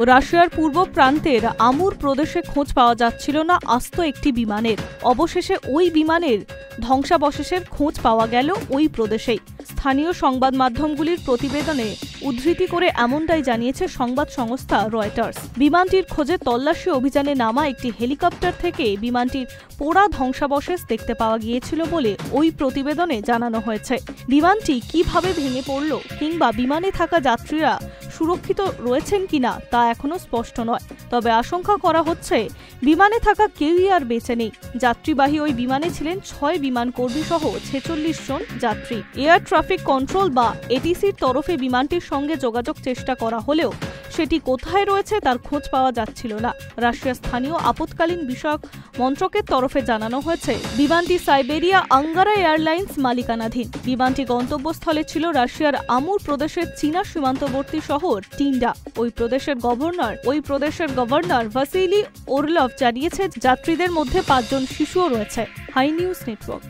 রাশিয়ার পূর্ব প্রান্তের আমুর প্রদেশে খোঁজ পাওয়া যাচ্ছিল না আস্ত একটি বিমানের। অবশেষে ওই বিমানের ধ্বংসাবশেষের খোঁজ পাওয়া গেল ওই প্রদেশেই। স্থানীয় সংবাদ মাধ্যমগুলির প্রতিবেদনে উদ্ধৃতি করে এমনটাই জানিয়েছে সংবাদ সংস্থা রয়টার্স। বিমানটির খোঁজে তল্লাশি অভিযানে নামা একটি হেলিকপ্টার থেকে বিমানটির পোড়া ধ্বংসাবশেষ দেখতে পাওয়া গিয়েছিল বলে ওই প্রতিবেদনে জানানো হয়েছে। বিমানটি কিভাবে ভেঙে পড়ল কিংবা বিমানে থাকা যাত্রীরা সুরক্ষিত রয়েছেন কিনা তা এখনো স্পষ্ট নয়। তবে আশঙ্কা করা হচ্ছে বিমানে থাকা কেউই আর বেঁচে নেই। যাত্রীবাহী ওই বিমানে ছিলেন 6 বিমান কর্মী সহ 46 জন যাত্রী। এয়ার ট্রাফিক কন্ট্রোল বা এটিসির তরফে বিমানটির সঙ্গে যোগাযোগ চেষ্টা করা হলেও সেটি কোথায় রয়েছে তার খোঁজ পাওয়া যাচ্ছিল না। রাশিয়ার স্থানীয় আপৎকালীন বিষয়ক মন্ত্রকের তরফে জানানো হয়েছে বিমানটি সাইবেরিয়া আঙ্গারা এয়ারলাইন্স মালিকানাধীন। বিমানটি গন্তব্যস্থলে ছিল রাশিয়ার আমুর প্রদেশের চীনা সীমান্তবর্তী শহর টিন্ডা। ওই প্রদেশের গভর্নর ভাসিলি ওরলভ জানিয়েছে যাত্রীদের মধ্যে 5 জন শিশুও রয়েছে। High News network.